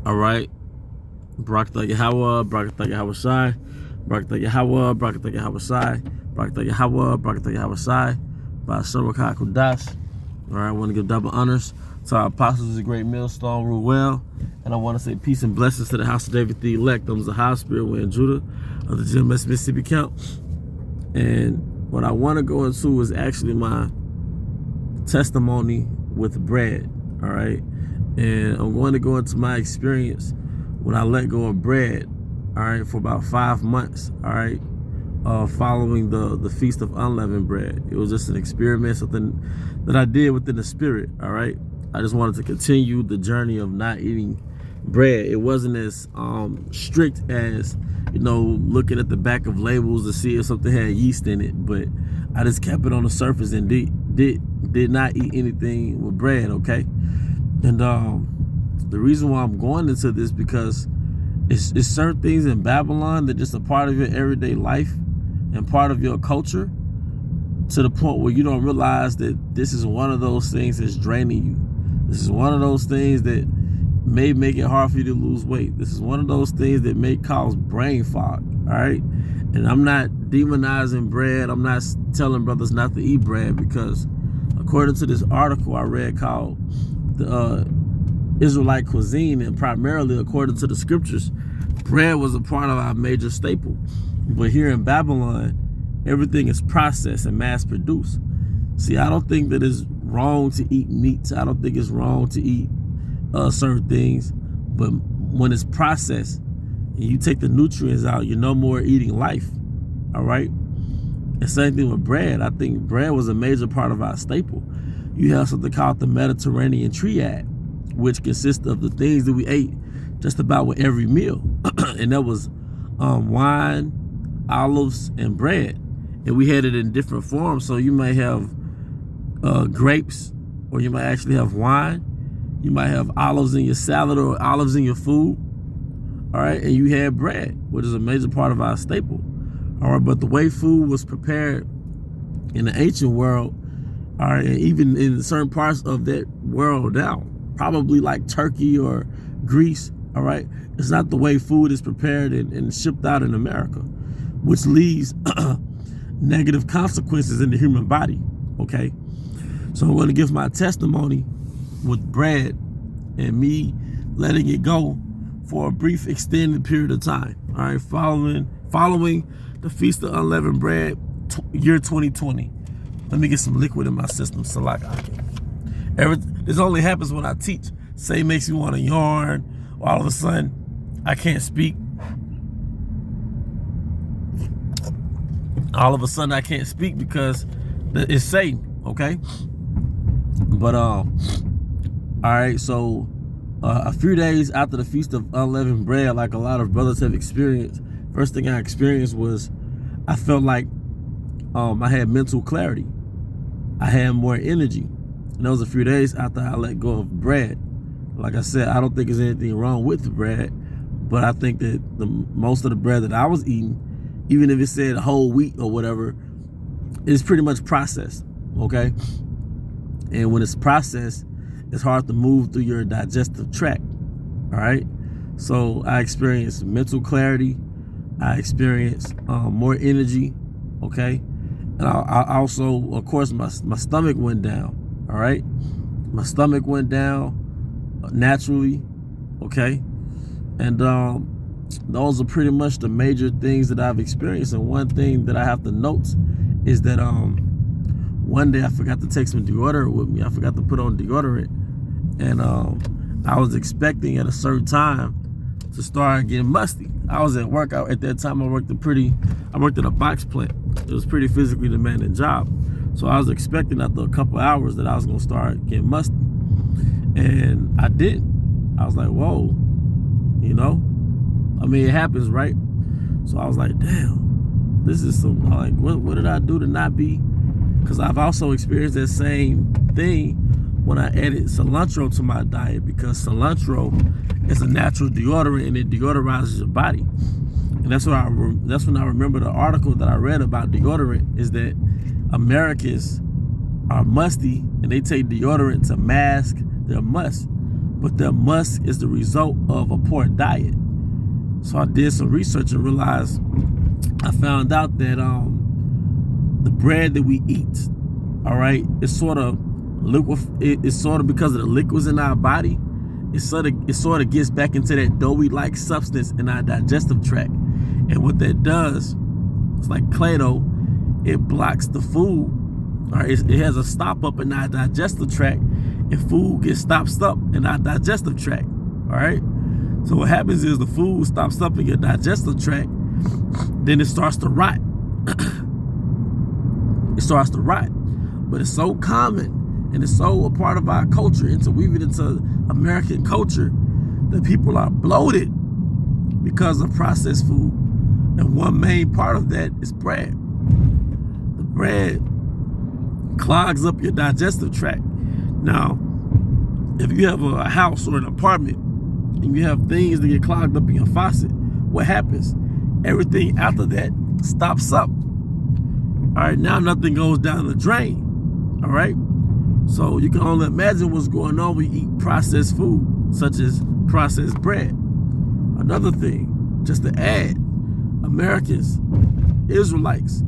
All right. Barakatah Yahweh, Barakatah Yahweh Shai, Barakatah Yahweh, Barakatah Yahweh Shai, Barakatah Yahweh, Barakatah Yahweh Shai, Ba'ashem Rakah Kudash. All right, I want to give double honors to our apostles, the great millstone, Ruel. And I want to say peace and blessings to the house of David the elect, thumbs the high spirit, we're in Judah, of the GMS Mississippi Camp. And what I want to go into is actually my testimony with bread, all right? And I'm going to go into my experience when I let go of bread, all right, for about 5 months, all right, following the Feast of Unleavened Bread. It was just an experiment, something that I did within the spirit, all right? I just wanted to continue the journey of not eating bread. It wasn't as strict as, you know, looking at the back of labels to see if something had yeast in it, but I just kept it on the surface and did not eat anything with bread, okay? And the reason why I'm going into this because it's certain things in Babylon that just a part of your everyday life and part of your culture, to the point where you don't realize that this is one of those things that's draining you. This is one of those things that may make it hard for you to lose weight. This is one of those things that may cause brain fog, all right? And I'm not demonizing bread. I'm not telling brothers not to eat bread, because according to this article I read called the Israelite cuisine, and primarily according to the scriptures, bread was a part of our major staple. But here in Babylon, everything is processed and mass produced. See, I don't think that it's wrong to eat meats. I don't think it's wrong to eat certain things, but when it's processed and you take the nutrients out, you're no more eating life, all right? And same thing with bread. I think bread was a major part of our staple. You have something called the Mediterranean triad, which consists of the things that we ate just about with every meal. And that was wine, olives, and bread. And we had it in different forms. So you might have grapes, or you might actually have wine. You might have olives in your salad or olives in your food. All right. And you had bread, which is a major part of our staple. All right. But the way food was prepared in the ancient world, all right, and even in certain parts of that world now, probably like Turkey or Greece, all right, it's not the way food is prepared and shipped out in America, which leaves negative consequences in the human body, okay? So I'm going to give my testimony with bread and me letting it go for a brief extended period of time, all right, following the Feast of Unleavened Bread, year 2020. Let me get some liquid in my system, Salaka. This only happens when I teach. Say makes me want to yarn. All of a sudden, I can't speak. All of a sudden, I can't speak because it's Satan, okay? But, all right, so a few days after the Feast of Unleavened Bread, like a lot of brothers have experienced, first thing I experienced was I felt like I had mental clarity. I had more energy. And that was a few days after I let go of bread. Like I said, I don't think there's anything wrong with the bread, but I think that most of the bread that I was eating, even if it said whole wheat or whatever, is pretty much processed, okay? And when it's processed, it's hard to move through your digestive tract, all right? So I experienced mental clarity. I experienced more energy, okay? And I also, of course, my stomach went down, all right? My stomach went down naturally, okay? And those are pretty much the major things that I've experienced. And one thing that I have to note is that one day I forgot to take some deodorant with me. I forgot to put on deodorant. And I was expecting at a certain time to start getting musty. I was at work. At that time, I worked at a box plant. It was a pretty physically demanding job. So I was expecting after a couple hours that I was gonna start getting musty. And I didn't. I was like, whoa, you know? I mean, it happens, right? So I was like, damn, this is some, like, what did I do to not be? Because I've also experienced that same thing when I added cilantro to my diet, because cilantro is a natural deodorant and it deodorizes your body. And that's when I remember the article that I read about deodorant, is that Americans are musty and they take deodorant to mask their must. but their musk is the result of a poor diet. So I did some research and realized, I found out that the bread that we eat, all right, it's sort of it's sort of because of the liquids in our body, it sort of gets back into that doughy-like substance in our digestive tract. And what that does, it's like Play-Doh, it blocks the food, or it has a stop up in our digestive tract, and food gets stopped up in our digestive tract, all right? So what happens is the food stops up in your digestive tract, then it starts to rot. It starts to rot. But it's so common, and it's so a part of our culture, and to weave it into American culture, that people are bloated because of processed food. And one main part of that is bread. The bread clogs up your digestive tract. Now, if you have a house or an apartment and you have things that get clogged up in your faucet, what happens? Everything after that stops up. All right, now nothing goes down the drain. All right, so you can only imagine what's going on when you eat processed food, such as processed bread. Another thing, just to add, Americans, Israelites,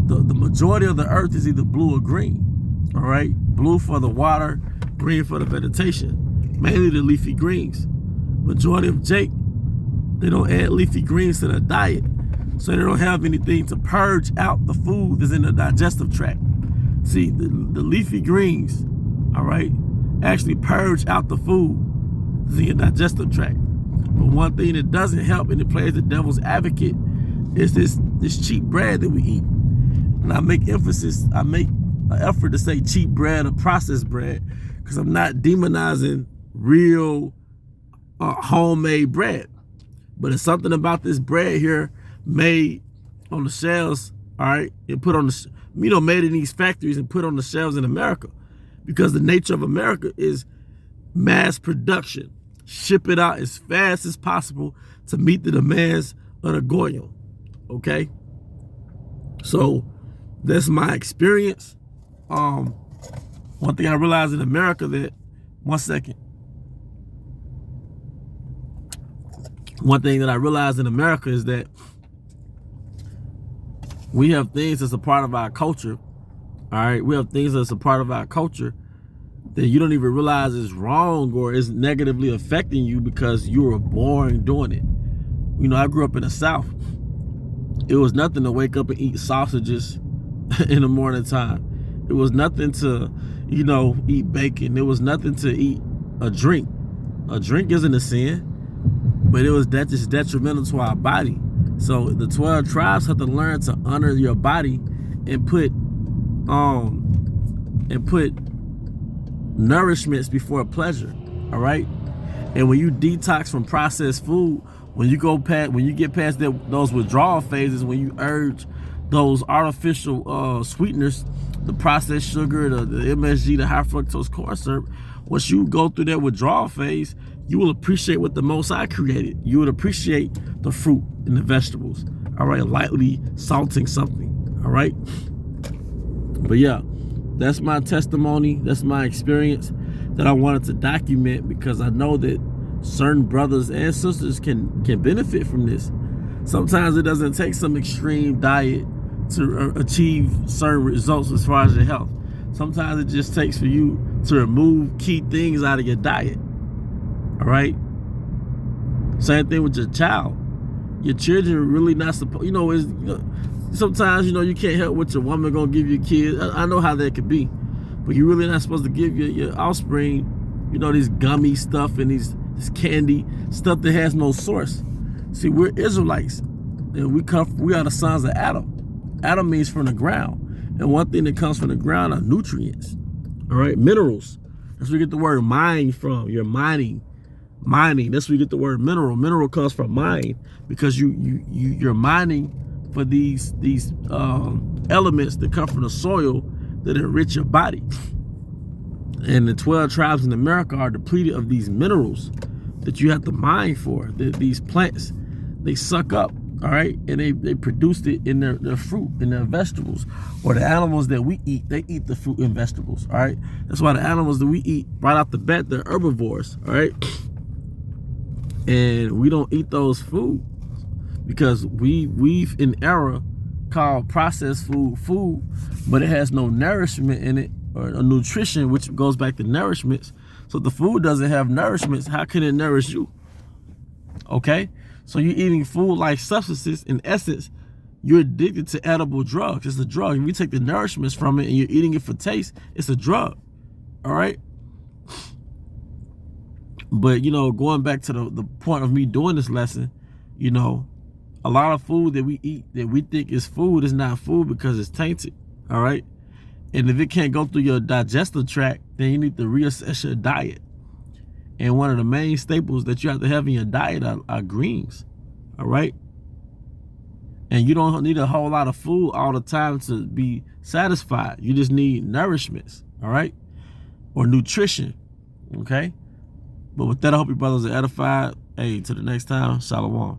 the majority of the earth is either blue or green. All right, blue for the water, green for the vegetation, mainly the leafy greens. Majority of Jake, they don't add leafy greens to their diet, so they don't have anything to purge out the food that's in the digestive tract. See, the leafy greens, all right, actually purge out the food that's in your digestive tract. But one thing that doesn't help, and it plays the devil's advocate, is this cheap bread that we eat. And I make an effort to say cheap bread or processed bread, because I'm not demonizing real homemade bread. But it's something about this bread here made on the shelves, all right, and put on the, made in these factories and put on the shelves in America, because the nature of America is mass production. Ship it out as fast as possible to meet the demands of the goyim, okay? So that's my experience. One thing I realized in America that, one thing that I realized in America is that we have things that's a part of our culture, all right? We have things that's a part of our culture that you don't even realize is wrong or is negatively affecting you because you were born doing it. You know, I grew up in the South. It was nothing to wake up and eat sausages in the morning time. It was nothing to, eat bacon. It was nothing to eat a drink. A drink isn't a sin, but that's just detrimental to our body. So the 12 tribes have to learn to honor your body and put nourishments before pleasure, all right? And when you detox from processed food, when you get past those withdrawal phases, when you urge those artificial sweeteners, the processed sugar, the MSG, the high fructose corn syrup, once you go through that withdrawal phase, you will appreciate what the Most High created. You would appreciate the fruit and the vegetables, all right? Lightly salting something, all right? But yeah, that's my testimony. That's my experience that I wanted to document, because I know that certain brothers and sisters can benefit from this. Sometimes it doesn't take some extreme diet to achieve certain results as far as your health. Sometimes it just takes for you to remove key things out of your diet, all right? Same thing with your child. Your children are really not supposed, sometimes, you can't help what your woman gonna give your kids. I know how that could be, but you're really not supposed to give your offspring, these gummy stuff and this candy stuff that has no source. See, we're Israelites, and we are the sons of Adam. Adam means from the ground, and one thing that comes from the ground are nutrients, all right, minerals. That's where you get the word mine from. You're mining. That's where you get the word mineral. Mineral comes from mine, because you're mining for these elements that come from the soil that enrich your body. And the 12 tribes in America are depleted of these minerals that you have to mine for. These plants, they suck up all right? And they produced it in their fruit, in their vegetables. Or the animals that we eat, they eat the fruit and vegetables, all right? That's why the animals that we eat right off the bat, they're herbivores, all right? And we don't eat those food because we've in error called processed food, but it has no nourishment in it, or nutrition, which goes back to nourishments. So if the food doesn't have nourishments, how can it nourish you? Okay? So you're eating food-like substances. In essence, you're addicted to edible drugs. It's a drug. If you take the nourishments from it and you're eating it for taste, it's a drug. All right? But, you know, going back to the point of me doing this lesson, you know, a lot of food that we eat that we think is food is not food because it's tainted, all right? And if it can't go through your digestive tract, then you need to reassess your diet. And one of the main staples that you have to have in your diet are greens, all right? And you don't need a whole lot of food all the time to be satisfied. You just need nourishments, all right? Or nutrition, okay? But with that, I hope your brothers are edified. Hey, till the next time, shalom.